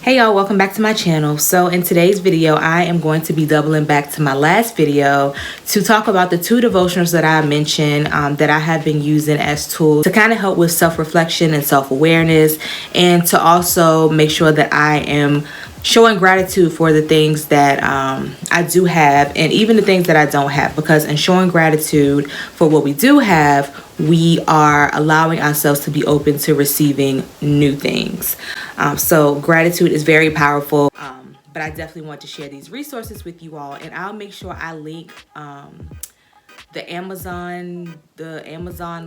Hey y'all, welcome back to my channel. So in today's video, I am going to be doubling back to my last video to talk about the 2 devotionals that I mentioned that I have been using as tools to kind of help with self-reflection and self-awareness, and to also make sure that I am showing gratitude for the things that I do have and even the things that I don't have, because in showing gratitude for what we do have, we are allowing ourselves to be open to receiving new things. So gratitude is very powerful, but I definitely want to share these resources with you all, and I'll make sure I link the Amazon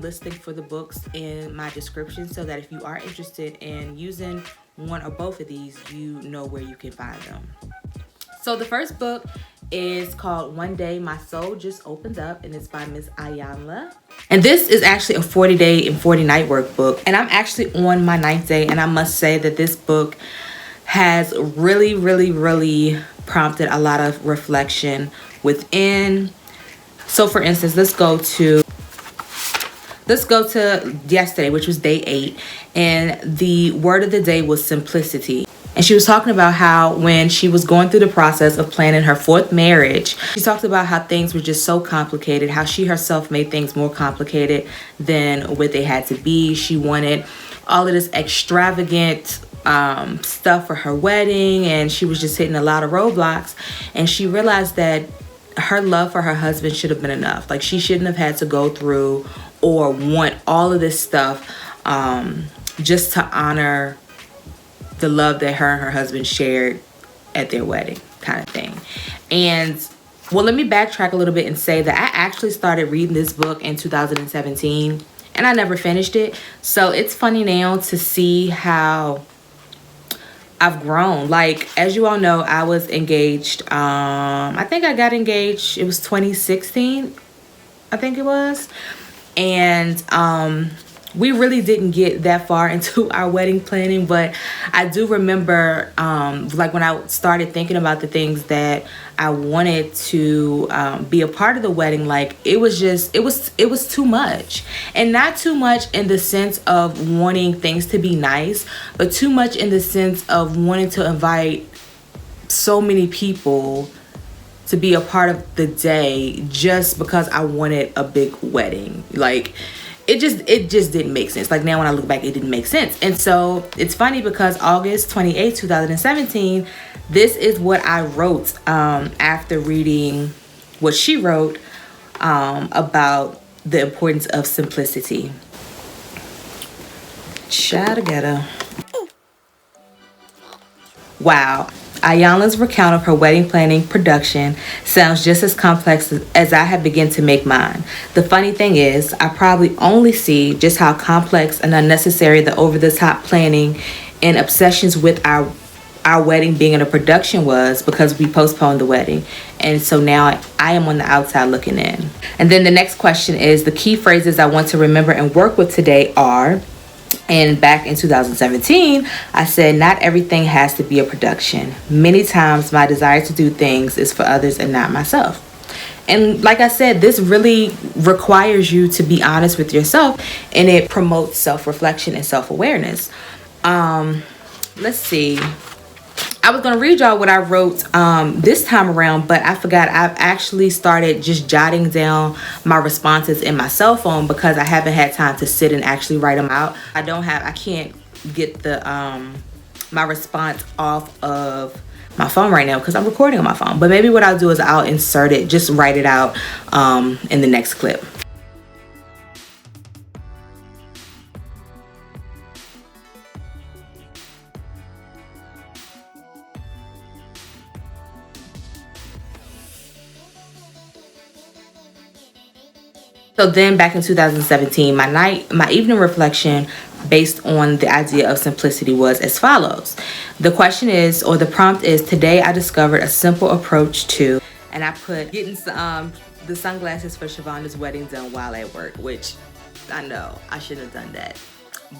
listing for the books in my description, so that if you are interested in using one or both of these, you know where you can find them. So the first book is called One Day My Soul Just Opened Up, and it's by Miss Iyanla. And this is actually a 40-day and 40-night workbook, and I'm actually on my 9th day, and I must say that this book has really prompted a lot of reflection within. So for instance, let's go to yesterday, which was day 8, and the word of the day was simplicity. And she was talking about how when she was going through the process of planning her 4th marriage, she talked about how things were just so complicated, how she herself made things more complicated than what they had to be. She wanted all of this extravagant stuff for her wedding, and she was just hitting a lot of roadblocks. And she realized that her love for her husband should have been enough. Like, she shouldn't have had to go through or want all of this stuff just to honor the love that her and her husband shared at their wedding, kind of thing. And well, let me backtrack a little bit and say that I actually started reading this book in 2017, and I never finished it. So it's funny now to see how I've grown. Like, as you all know, I was engaged. I think I got engaged. It was 2016, I think it was. And we really didn't get that far into our wedding planning, but I do remember like when I started thinking about the things that I wanted to be a part of the wedding, like it was too much. And not too much in the sense of wanting things to be nice, but too much in the sense of wanting to invite so many people to be a part of the day just because I wanted a big wedding. Like, it just didn't make sense. Like, now when I look back, it didn't make sense. And so it's funny because August 28, 2017, this is what I wrote after reading what she wrote about the importance of simplicity. Child together. Wow. Iyanla's recount of her wedding planning production sounds just as complex as I have begun to make mine. The funny thing is, I probably only see just how complex and unnecessary the over-the-top planning and obsessions with our wedding being in a production was, because we postponed the wedding. And so now I am on the outside looking in. And then the next question is, the key phrases I want to remember and work with today are... And back in 2017, I said, not everything has to be a production. Many times my desire to do things is for others and not myself. And like I said, this really requires you to be honest with yourself, and it promotes self-reflection and self-awareness. Let's see. I was going to read y'all what I wrote this time around, but I forgot. I've actually started just jotting down my responses in my cell phone because I haven't had time to sit and actually write them out. I can't get the my response off of my phone right now because I'm recording on my phone. But maybe what I'll do is I'll insert it, just write it out in the next clip. So then back in 2017, my evening reflection based on the idea of simplicity was as follows. The question is, or the prompt is, today I discovered a simple approach to, and I put getting the sunglasses for Shavonda's wedding done while at work, which I know I shouldn't have done that.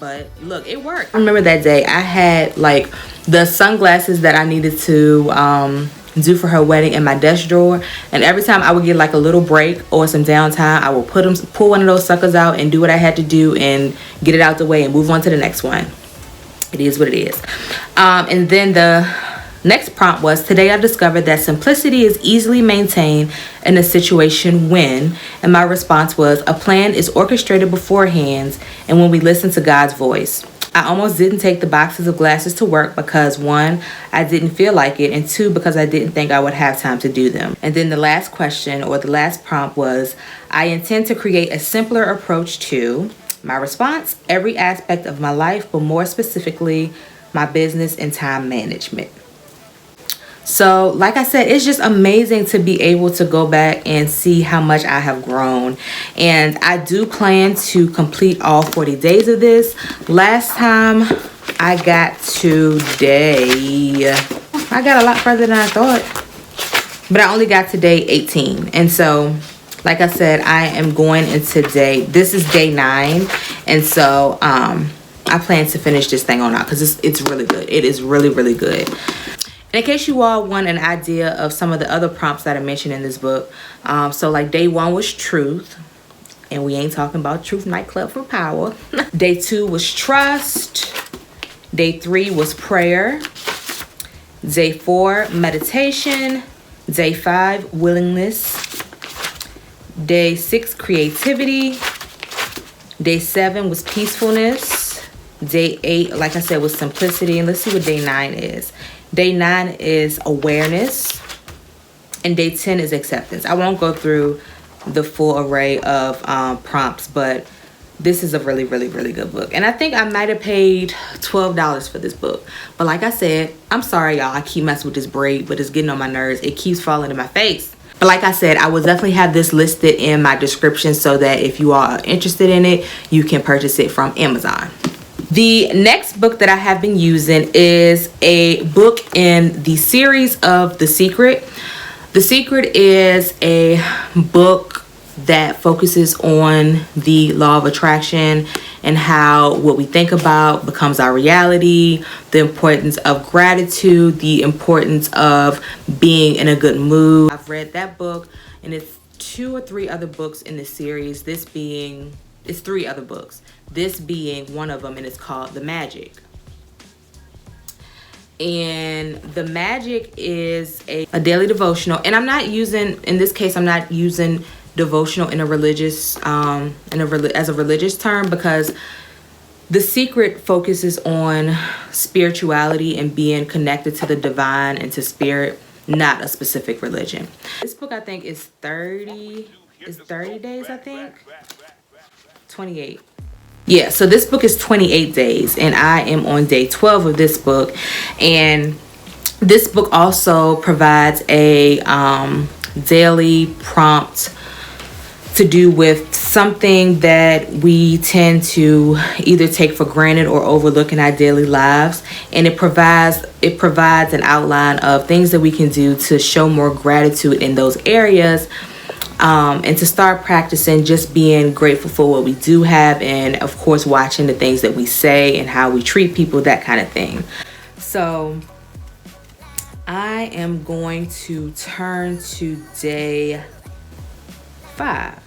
But look, it worked. I remember that day I had like the sunglasses that I needed to do for her wedding in my desk drawer, and every time I would get like a little break or some downtime, I would pull one of those suckers out and do what I had to do and get it out the way and move on to the next one. It is what it is. And then the next prompt was, today I discovered that simplicity is easily maintained in a situation when, and my response was, a plan is orchestrated beforehand and when we listen to God's voice. I almost didn't take the boxes of glasses to work because 1, I didn't feel like it, and 2, because I didn't think I would have time to do them. And then the last question, or the last prompt, was, I intend to create a simpler approach to, my response, every aspect of my life, but more specifically, my business and time management. So like I said, it's just amazing to be able to go back and see how much I have grown. And I do plan to complete all 40 days of this. Last time I got to day, I got a lot further than I thought. But I only got to day 18. And so, like I said, I am going into this is day 9. And so I plan to finish this thing on out because it's really good. It is really, really good. In case you all want an idea of some of the other prompts that I mentioned in this book, so like day 1 was truth, and we ain't talking about Truth Nightclub from Power. Day 2 was trust. Day 3 was prayer. Day 4, meditation. Day 5, willingness. Day 6, creativity. Day 7 was peacefulness. Day 8, like I said, was simplicity. And let's see what day 9 is. Day 9 is awareness, and day 10 is acceptance. I won't go through the full array of prompts, but this is a really, really, really good book. And I think I might have paid $12 for this book. But like I said, I'm sorry, y'all. I keep messing with this braid, but it's getting on my nerves. It keeps falling in my face. But like I said, I will definitely have this listed in my description so that if you all are interested in it, you can purchase it from Amazon. The next book that I have been using is a book in the series of The Secret. The Secret is a book that focuses on the law of attraction and how what we think about becomes our reality, the importance of gratitude, the importance of being in a good mood. I've read that book, and it's 2 or 3 other books in the series, it's 3 other books, this being one of them, and it's called The Magic. And The Magic is a daily devotional, and in this case I'm not using devotional in a religious as a religious term, because The Secret focuses on spirituality and being connected to the divine and to spirit, not a specific religion. This book I think is 30 days, I think 28. Yeah, so this book is 28 days, and I am on day 12 of this book. And this book also provides a daily prompt to do with something that we tend to either take for granted or overlook in our daily lives. And it provides an outline of things that we can do to show more gratitude in those areas. And to start practicing just being grateful for what we do have, and of course watching the things that we say and how we treat people, that kind of thing. So I am going to turn to day 5.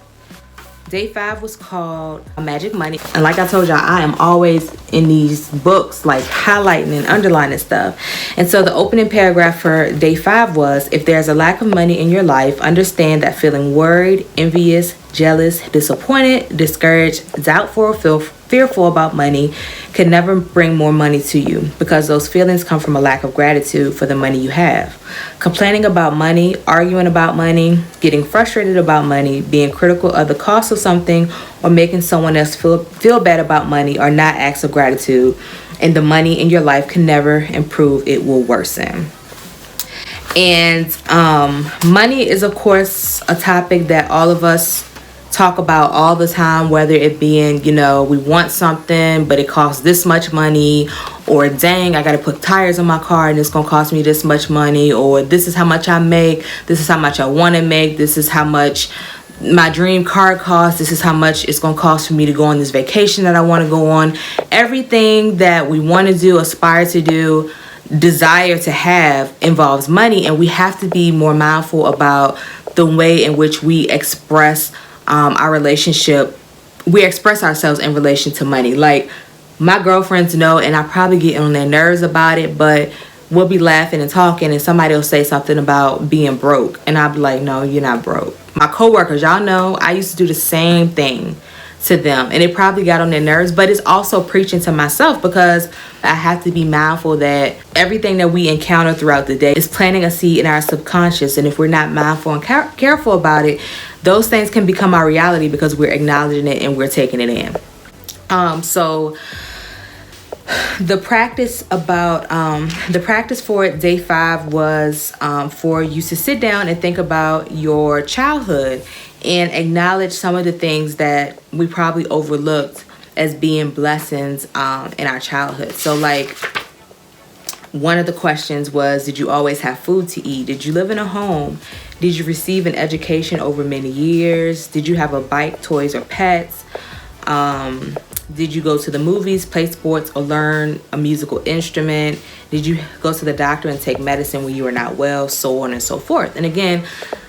Day 5 was called Magic Money. And like I told y'all, I am always in these books like highlighting and underlining stuff. And so the opening paragraph for day 5 was, if there's a lack of money in your life, understand that feeling worried, envious, jealous, disappointed, discouraged, doubtful, or fearful about money can never bring more money to you, because those feelings come from a lack of gratitude for the money you have. Complaining about money, arguing about money, getting frustrated about money, being critical of the cost of something, or making someone else feel bad about money are not acts of gratitude, and the money in your life can never improve, it will worsen. And money is of course a topic that all of us talk about all the time, whether it being, we want something but it costs this much money, or dang, I gotta put tires on my car and it's gonna cost me this much money, or this is how much I make, this is how much I want to make, this is how much my dream car costs, this is how much it's gonna cost for me to go on this vacation that I want to go on. Everything that we want to do, aspire to do, desire to have involves money, and we have to be more mindful about the way in which we express our relationship. We express ourselves in relation to money. Like, my girlfriends know, and I probably get on their nerves about it, but we'll be laughing and talking, and somebody will say something about being broke, and I'll be like, no, you're not broke. My coworkers, y'all know, I used to do the same thing to them, and it probably got on their nerves, but it's also preaching to myself, because I have to be mindful that everything that we encounter throughout the day is planting a seed in our subconscious, and if we're not mindful and careful about it, those things can become our reality because we're acknowledging it and we're taking it in. So the practice for day 5 was for you to sit down and think about your childhood and acknowledge some of the things that we probably overlooked as being blessings in our childhood. So like, one of the questions was, did you always have food to eat? Did you live in a home? Did you receive an education over many years? Did you have a bike, toys, or pets? Did you go to the movies, play sports, or learn a musical instrument? Did you go to the doctor and take medicine when you were not well? So on and so forth. And again,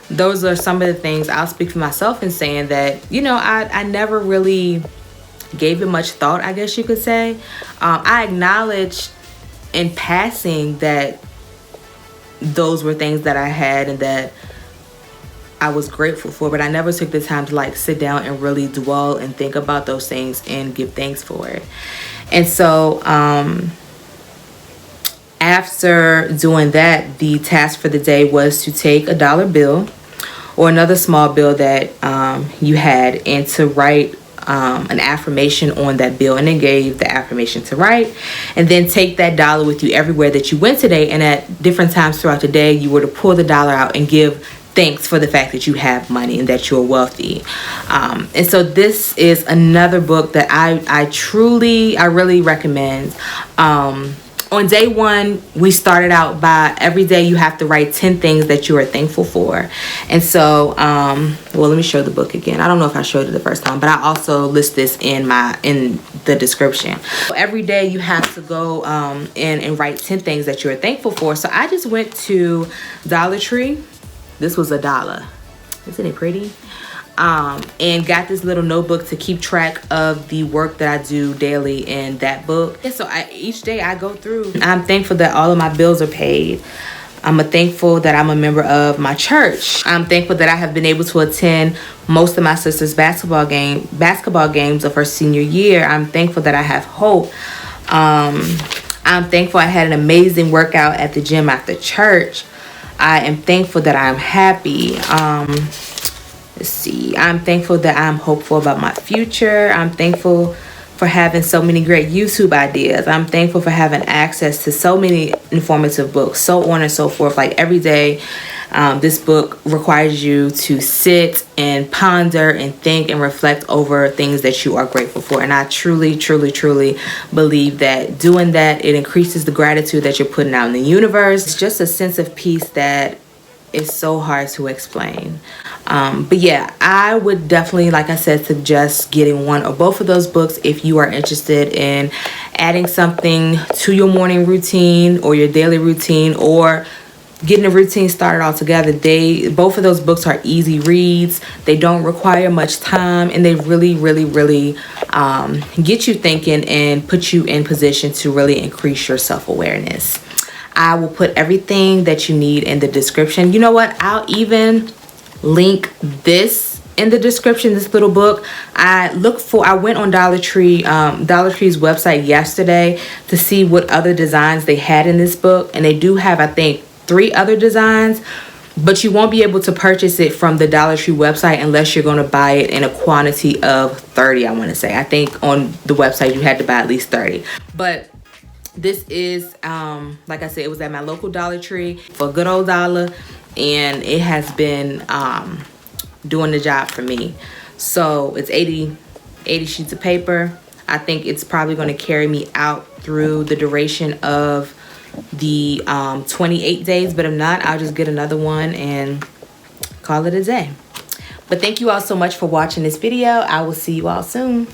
those are some of the things I'll speak for myself in saying that, you know, I never really gave it much thought, I guess you could say. I acknowledged in passing that those were things that I had and that I was grateful for, but I never took the time to like sit down and really dwell and think about those things and give thanks for it. And so after doing that, the task for the day was to take a dollar bill or another small bill that you had, and to write an affirmation on that bill, and then gave the affirmation to write, and then take that dollar with you everywhere that you went today, and at different times throughout the day you were to pull the dollar out and give thanks for the fact that you have money and that you're wealthy. And so this is another book that I really recommend. On day 1, we started out by every day you have to write 10 things that you are thankful for. And so, well, let me show the book again. I don't know if I showed it the first time, but I also list this in the description. So every day you have to go and write 10 things that you're thankful for. So I just went to Dollar Tree. This was $1. Isn't it pretty? And got this little notebook to keep track of the work that I do daily in that book. And so each day I go through, I'm thankful that all of my bills are paid. I'm thankful that I'm a member of my church. I'm thankful that I have been able to attend most of my sister's basketball games of her senior year. I'm thankful that I have hope. I'm thankful I had an amazing workout at the gym after church. I am thankful that I'm happy. Let's see. I'm thankful that I'm hopeful about my future. I'm thankful for having so many great YouTube ideas. I'm thankful for having access to so many informative books, so on and so forth. Like every day, this book requires you to sit and ponder and think and reflect over things that you are grateful for. And I truly, truly, truly believe that doing that, it increases the gratitude that you're putting out in the universe. It's just a sense of peace that is so hard to explain. But yeah, I would definitely, like I said, suggest getting one or both of those books if you are interested in adding something to your morning routine or your daily routine, or getting a routine started altogether. Both of those books are easy reads. They don't require much time, and they really, really, really get you thinking and put you in position to really increase your self-awareness. I will put everything that you need in the description. You know what? I'll even link this in the description, this little book. I went on Dollar Tree's website yesterday to see what other designs they had in this book, and they do have, I think, 3 other designs, but you won't be able to purchase it from the Dollar Tree website unless you're going to buy it in a quantity of 30, I want to say. I think on the website you had to buy at least 30. But this is, like I said, it was at my local Dollar Tree for a good old $1, and it has been doing the job for me. So it's 80 sheets of paper. I think it's probably going to carry me out through the duration of the 28 days, but if not, I'll just get another one and call it a day. But thank you all so much for watching this video. I will see you all soon.